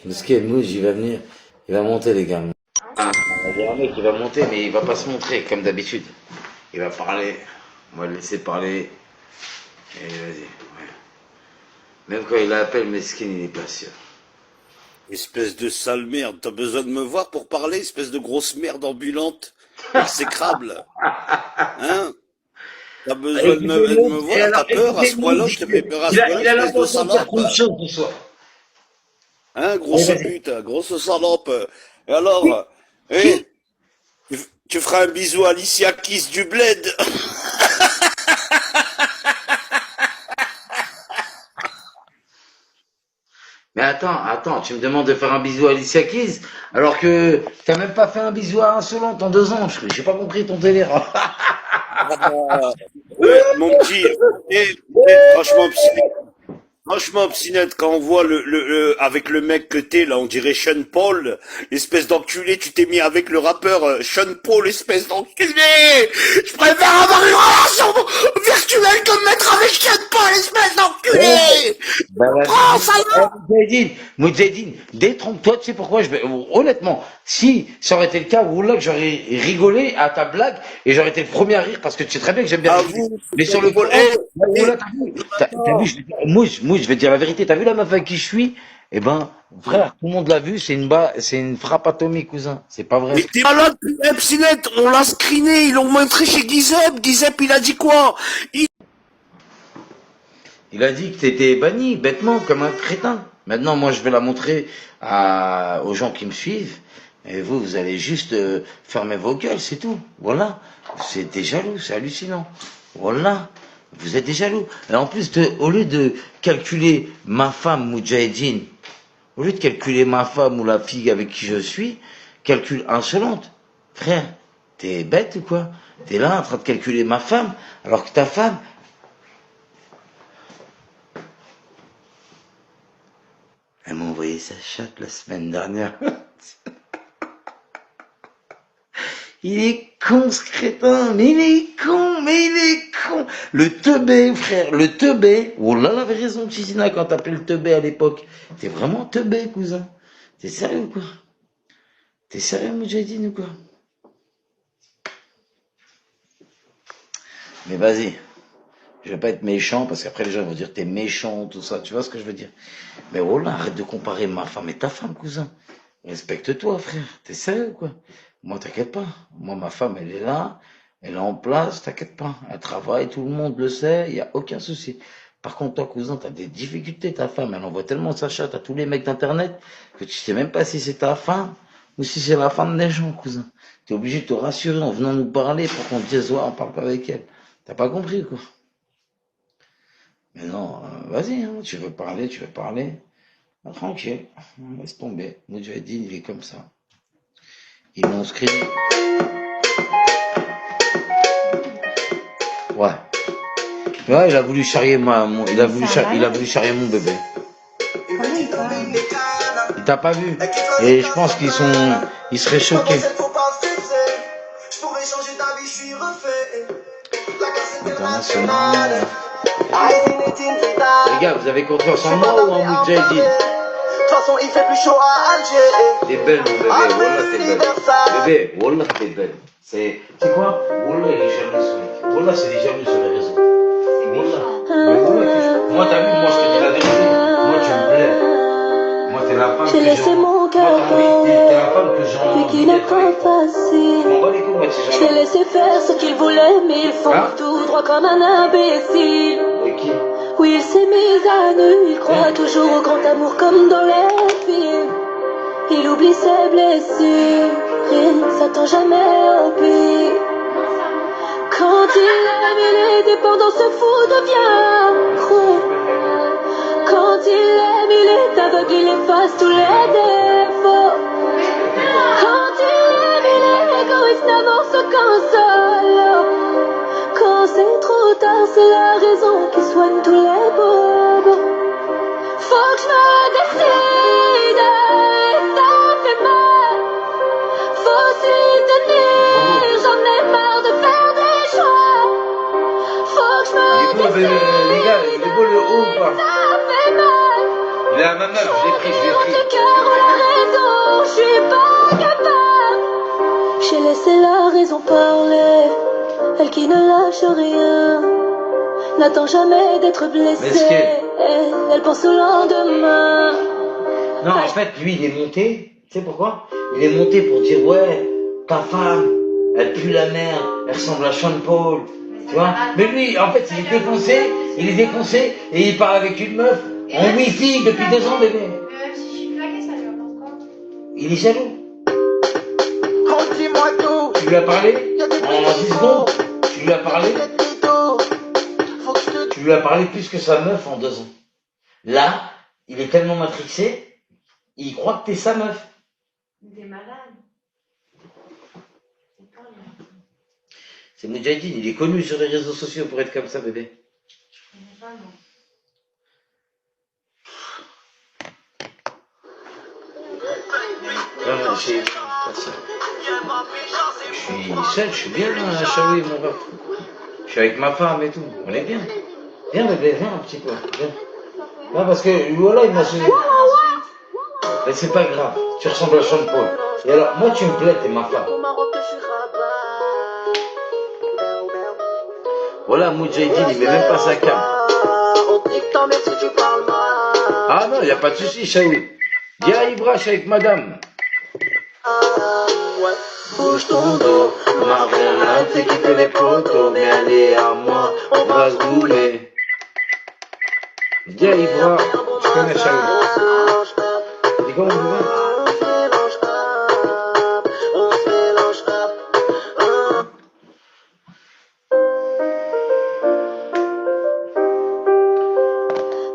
Mouske, Mouj, il va venir. Il va monter, les gars. Il y a un mec qui va monter, mais il va pas se montrer, comme d'habitude. Il va parler. On va le laisser parler. Et vas-y. Ouais. Même quand il appelle Meskin, il est pas sûr. Espèce de sale merde, t'as besoin de me voir pour parler, espèce de grosse merde ambulante, exécrable, hein? T'as besoin Écoutez, de me Mouj, et voir, alors, t'as peur à écoutez, ce Mouj, point-là, je te fais peur à ce point-là, il a espèce de l'intention de faire salope, une chose ce soir. hein, Allez, grosse vas-y. pute, grosse salope. Et Qui? alors, hein, Qui? tu feras un bisou à Alicia Keys du Bled. Mais attends, tu me demandes de faire un bisou à Alicia Keys, alors que t'as même pas fait un bisou à Insolente en 2 ans. J'ai pas compris ton délire. Mon petit, franchement, franchement, Psynette, quand on voit avec le mec que t'es, là, on dirait Sean Paul, espèce d'enculé, tu t'es mis avec le rappeur Sean Paul, espèce d'enculé! Je préfère avoir une relation virtuelle que me mettre avec Sean Paul, espèce d'enculé! Bah Prends, vas-y. ça va! Moudjahidine, détrompe-toi, tu sais pourquoi honnêtement, si ça aurait été le cas, Wallah, que j'aurais rigolé à ta blague et j'aurais été le premier à rire parce que tu sais très bien que j'aime bien À rigoler. vous, Mais sur le Paul, Coran, Wallah, t'as vu, attends. moi, je vais te dire la vérité, t'as vu la meuf avec qui je suis? Eh ben, frère, tout le monde l'a vu, c'est une frappe atomique, cousin. C'est pas vrai. Mais t'es malade, Psynette, on l'a screené, ils l'ont montré chez Gizep, Gizep, il a dit quoi? Il a dit que t'étais banni, bêtement, comme un crétin. Maintenant, moi, je vais la montrer aux gens qui me suivent. Et vous, vous allez juste fermer vos gueules, c'est tout. Voilà. C'est des jaloux, c'est hallucinant. Voilà. Vous êtes des jaloux. Et en plus, au lieu de calculer ma femme, Moudjahidine, au lieu de calculer ma femme ou la fille avec qui je suis, calcule insolente. Frère, t'es bête ou quoi? T'es là en train de calculer ma femme, alors que ta femme, elle m'a envoyé sa chatte la semaine dernière. Il est con ce crétin, mais il est con, mais il est con. Le teubé, frère, le teubé. Oh là là, avait raison, Chizina, quand t'appelais le teubé à l'époque. T'es vraiment teubé, cousin. T'es sérieux ou quoi? T'es sérieux, Moudjahidine ou quoi? Mais vas-y, je vais pas être méchant parce qu'après les gens vont dire t'es méchant, tout ça. Tu vois ce que je veux dire? Mais oh là, arrête de comparer ma femme et ta femme, cousin. Respecte-toi, frère. T'es sérieux, quoi? Moi, t'inquiète pas. Moi, ma femme, elle est là. Elle est en place, t'inquiète pas. Elle travaille, tout le monde le sait. Il y a aucun souci. Par contre, toi, cousin, t'as des difficultés, ta femme. Elle envoie tellement sa chatte à tous les mecs d'internet que tu sais même pas si c'est ta femme ou si c'est la femme des gens, cousin. T'es obligé de te rassurer en venant nous parler pour qu'on te dise, ouais, on parle pas avec elle. T'as pas compris, quoi. Mais non, vas-y, hein, tu veux parler, tu veux parler. Ah, tranquille, laisse tomber. Moudjahidine, il est comme ça. Ils l'ont inscrit. Ouais. Ouais, il a voulu charrier il a voulu charrier mon bébé. Il t'a pas vu. Et je pense ils seraient choqués. International. Les gars, vous avez confiance en moi ou en Moudjahidine? De toute façon, il fait plus chaud à Alger. T'es belle, mon bébé. Wallah, t'es belle. Bébé, Wallah, t'es belle. C'est quoi? Wallah, il est jaloux sur les... Wallah, c'est des jaloux sur les réseaux. Wallah. Mais Wallah, moi, t'as vu, moi, je te dis la vérité. Moi, tu me plais. Moi, t'es la femme que J'ai laissé mon cœur t'es la femme que j'ai envie puis qui n'est pas facile. On va les coups, moi, c'est Je l'ai laissé faire ce qu'il voulait, mais il fonce Hein? tout droit comme un imbécile. Mais qui? Oui, il s'est mis à nu, il croit toujours au grand amour comme dans les films. Il oublie ses blessures, rien ne s'attend jamais au pire. Quand il aime, il est dépendant, ce fou devient accro. Quand il aime, il est aveugle, il efface tous les défauts. Quand il aime, il est égoïste, n'avance qu'en solo. Quand c'est trop tard, c'est la raison qui soigne tous les bobos. Faut que je me décide, et ça fait mal. Faut s'y tenir, j'en ai marre de faire des choix. Faut que je me Les gars, il est beau le haut ou pas? ça fait mal. Là, ma meuf, je l'ai pris. Le cœur ou la raison, je suis pas capable. J'ai laissé la raison parler. Elle qui ne lâche rien n'attend jamais d'être blessée. Elle pense au lendemain. Non, en fait, lui, il est monté. Tu sais pourquoi? Il est monté pour dire, ouais, ta femme, elle pue la merde, elle ressemble à Sean Paul. Tu vois? Mais lui, en fait, il est défoncé et il parle avec une meuf en wifi depuis 2 ans, bébé. Même si je suis claquée, ça lui apporte quoi? Il est jaloux. Oh, dis-moi tout. Tu lui as parlé en 10 secondes. Tu lui as parlé. Tu lui as parlé plus que sa meuf en 2 ans. Là, il est tellement matrixé, il croit que t'es sa meuf. T'es malade. C'est Moudjahidine, il est connu sur les réseaux sociaux pour être comme ça, bébé. Je connais pas, non. Je suis seul, je suis bien à Chaoui, mon ref. Je suis avec ma femme et tout, on est bien. Viens, bébé, viens un petit peu. Viens. Non, parce que voilà, il m'a suivi. Mais c'est pas grave, tu ressembles à Sean Paul. Et alors, moi, tu me plais, t'es ma femme. Voilà, Moudjahidine, il met même pas sa cam. Ah non, il n'y a pas de souci, Chaoui. Dis à Ibra, je suis avec madame. Bouge ton dos, Mariana, c'est qui fait les photos, mais elle est à moi, on va se rouler. Dis à Ibra, je connais Chaoui. Dis comment vous voulez.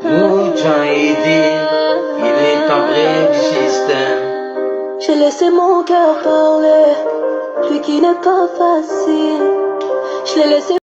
Moudjahidine, il est un vrai du système. J'ai laissé mon cœur parler, lui qui n'est pas facile. Je l'ai laissé